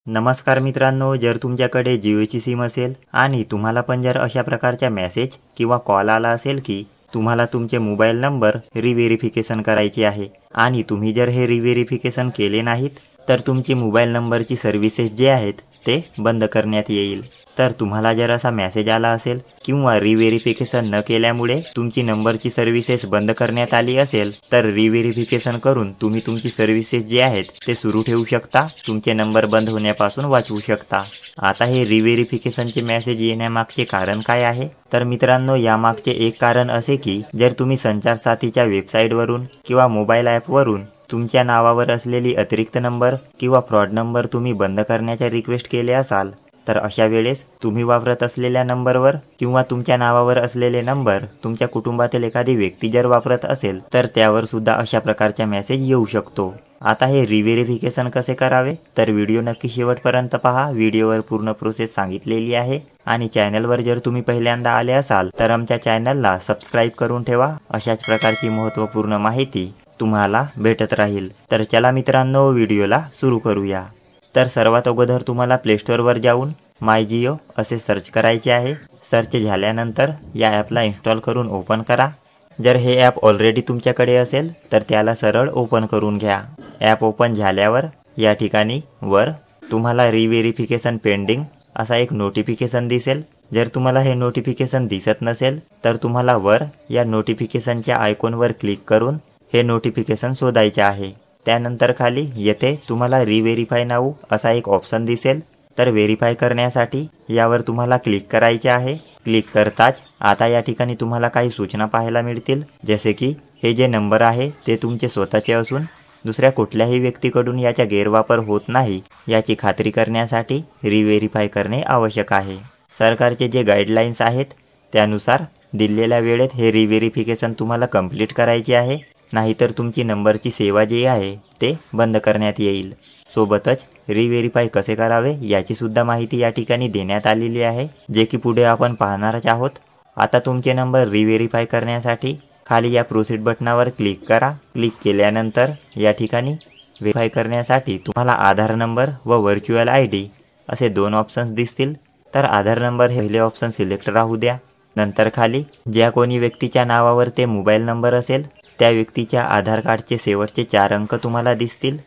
नमस्कार मित्रांनो, जर तुमच्याकडे जिओची सिम असेल आणि तुम्हाला पण जर अशा प्रकारचा मेसेज किंवा कॉल आला असेल की तुम्हाला तुमचे मोबाईल नंबर रिव्हेरिफिकेशन करायचे आहे आणि तुम्ही जर हे रिव्हेरिफिकेशन केले नाहीत तर तुमची मोबाईल नंबरची सर्व्हिसेस जे आहेत ते बंद करण्यात येईल। तर तुम्हाला जर असा मेसेज आला असेल किंवा रिव्हेरिफिकेशन न केल्यामुळे तुमची नंबरची सर्व्हिसेस बंद करण्यात आली असेल तर रिव्हेरिफिकेशन करून तुम्ही तुमची सर्व्हिसेस जे आहेत ते सुरू ठेवू शकता, तुमचे नंबर बंद होण्यापासून वाचवू शकता। आता हे रिव्हेरिफिकेशनचे मेसेज येण्यामागचे कारण काय आहे? तर मित्रांनो, यामागचे एक कारण असे की जर तुम्ही संचार साथीच्या वेबसाईटवरून किंवा मोबाईल ॲपवरून तुमच्या नावावर असलेली अतिरिक्त नंबर किंवा फ्रॉड नंबर तुम्ही बंद करण्याचा रिक्वेस्ट केले असाल तर अशा वेळेस तुम्ही वापरत असलेल्या नंबरवर किंवा तुमच्या नावावर असलेले नंबर तुमच्या कुटुंबातील एखादी व्यक्ती जर वापरत असेल तर त्यावर सुद्धा अशा प्रकारचा मेसेज येऊ शकतो। आता हे रिव्हेरिफिकेशन कसे करावे तर व्हिडिओ नक्की शेवटपर्यंत पहा। व्हिडिओवर पूर्ण प्रोसेस सांगितलेली आहे आणि चॅनलवर जर तुम्ही पहिल्यांदा आले असाल तर आमच्या चॅनलला सबस्क्राईब करून ठेवा। अशाच प्रकारची महत्त्वपूर्ण माहिती तुम्हाला भेटत राहील। तर चला मित्रांनो, व्हिडिओला सुरू करूया। तर सर्वात अगोदर तुम्हाला प्ले स्टोअरवर जाऊन माय जिओ असे सर्च करायचे आहे। सर्च झाल्यानंतर या ॲपला इन्स्टॉल करून ओपन करा। जर हे ॲप ऑलरेडी तुमच्याकडे असेल तर त्याला सरळ ओपन करून घ्या। ॲप ओपन झाल्यावर या ठिकाणी वर तुम्हाला रिव्हेरिफिकेशन पेंडिंग असा एक नोटिफिकेशन दिसेल। जर तुम्हाला हे नोटिफिकेशन दिसत नसेल तर तुम्हाला वर या नोटिफिकेशनच्या आयकॉनवर क्लिक करून हे नोटिफिकेशन शोधायचे आहे। त्यानंतर खाली येथे तुम्हाला रिव्हेरीफाय नाऊ असा एक ऑप्शन दिसेल। तर व्हेरीफाय करण्यासाठी यावर तुम्हाला क्लिक करायचे आहे। क्लिक करताच आता या ठिकाणी तुम्हाला काही सूचना पाहायला मिळतील, जसे की हे जे नंबर आहे ते तुमचे स्वतःचे असून दुसऱ्या कुठल्याही व्यक्तीकडून याचा गैरवापर होत नाही याची खात्री करण्यासाठी रिव्हेरीफाय करणे आवश्यक आहे। सरकारचे जे गाईडलाईन्स आहेत त्यानुसार दिलेल्या वेळेत हे रिव्हेरिफिकेशन तुम्हाला कंप्लीट करायचे आहे, नाहीतर तुमची नंबरची सेवा जी आहे ते बंद करण्यात येईल। सोबतच रिव्हेरीफाय कसे करावे याची सुद्धा माहिती या ठिकाणी देण्यात आलेली आहे, जे की पुढे आपण पाहणारच आहोत। आता तुमचे नंबर रिव्हेरीफाय करण्यासाठी खाली या प्रोसीड बटनावर क्लिक करा। क्लिक केल्यानंतर या ठिकाणी व्हेरीफाय करण्यासाठी तुम्हाला आधार नंबर व व्हर्च्युअल ID असे दोन ऑप्शन्स दिसतील। तर आधार नंबर हे पहिले ऑप्शन सिलेक्ट राहू द्या। नंतर खाली ज्या कोणी व्यक्तीच्या नावावर ते मोबाईल नंबर असेल त्या व्यक्तीच्या आधार कार्डचे शेवटचे 4 अंक तुम्हाला दिसतील।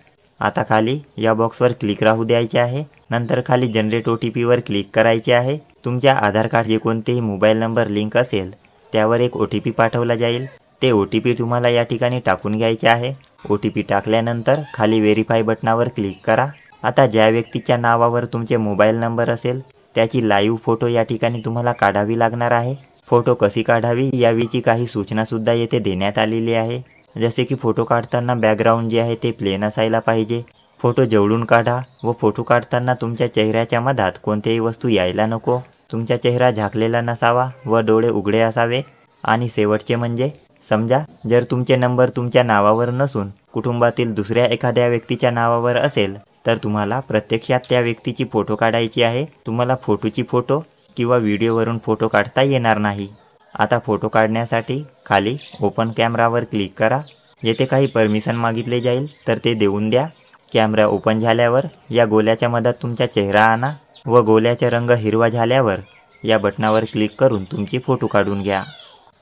आता खाली या बॉक्सवर क्लिक राहू द्यायचे आहे। नंतर खाली जनरेट OTP वर क्लिक करायचे आहे। तुमच्या आधार कार्ड जे कोणतेही मोबाईल नंबर लिंक असेल त्यावर एक OTP पाठवला जाईल। ते OTP तुम्हाला या ठिकाणी टाकून घ्यायचे आहे। OTP टाकल्यानंतर खाली व्हेरीफाय बटनावर क्लिक करा। आता ज्या व्यक्तीच्या नावावर तुमचे मोबाईल नंबर असेल त्याची लाईव्ह फोटो या ठिकाणी तुम्हाला काढावी लागणार आहे। फोटो कशी काढावी याविषयी काही सूचना सुद्धा येथे देण्यात आलेली आहे, जसे की फोटो काढताना बॅकग्राऊंड जे आहे ते प्लेन असायला पाहिजे। फोटो जवळून काढा व फोटो काढताना तुमच्या चेहऱ्याच्या मधात कोणतीही वस्तू यायला नको। तुमचा चेहरा झाकलेला नसावा व डोळे उघडे असावे। आणि शेवटचे म्हणजे समजा जर तुमचे नंबर तुमच्या नावावर नसून कुटुंबातील दुसऱ्या एखाद्या व्यक्तीच्या नावावर असेल तर तुम्हाला प्रत्यक्षात त्या व्यक्तीची फोटो काढायची आहे। तुम्हाला फोटो किंवा व्हिडिओवरून फोटो काढता येणार नाही। आता फोटो काढण्यासाठी खाली ओपन कॅमेरावर क्लिक करा। येथे काही परमिशन मागितले जाईल तर ते देऊन द्या। कॅमेरा ओपन झाल्यावर या गोल्याच्या मधात तुमचा चेहरा आणा व गोल्याचा रंग हिरवा झाल्यावर या बटनावर क्लिक करून तुमची फोटो काढून घ्या।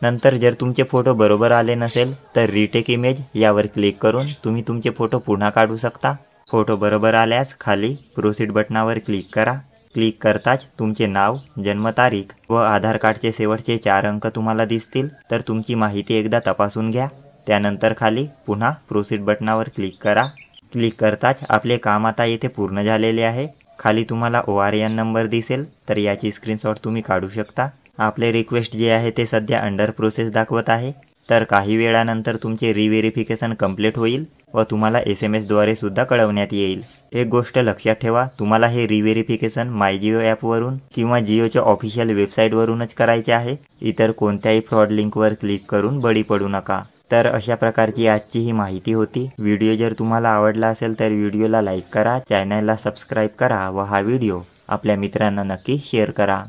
नंतर जर तुमचे फोटो बरोबर आले नसेल तर रिटेक इमेज यावर क्लिक करून तुम्ही तुमचे फोटो पुन्हा काढू शकता। फोटो बरोबर आल्यास खाली प्रोसीड बटनावर क्लिक करा। क्लिक करताच तुमचे नाव, जन्मतारीख व आधार कार्डचे शेवटचे 4 अंक तुम्हाला दिसतील। तर तुमची माहिती एकदा तपासून घ्या। त्यानंतर खाली पुन्हा प्रोसीड बटनावर क्लिक करा। क्लिक करताच आपले काम आता येथे पूर्ण झालेले आहे। खाली तुम्हाला ORN नंबर दिसेल तर याची स्क्रीनशॉट तुम्ही काढू शकता। आपले रिक्वेस्ट जे आहे ते सध्या अंडर प्रोसेस दाखवत आहे। तर काही वेळानंतर तुमचे रिव्हेरिफिकेशन कंप्लीट होईल व तुम्हाला SMS द्वारे सुद्धा कळवण्यात येईल। एक गोष्ट लक्षात ठेवा, तुम्हाला हे रिव्हेरिफिकेशन माय जिओ ॲपवरून किंवा जिओच्या ऑफिशियल वेबसाईटवरूनच करायचे आहे। इतर कोणत्याही फ्रॉड लिंकवर क्लिक करून बळी पडू नका। तर अशा प्रकारची आजची ही माहिती होती। व्हिडिओ जर तुम्हाला आवडला असेल तर व्हिडिओला लाईक करा, चॅनलला सबस्क्राईब करा व हा व्हिडिओ आपल्या मित्रांना नक्की शेअर करा।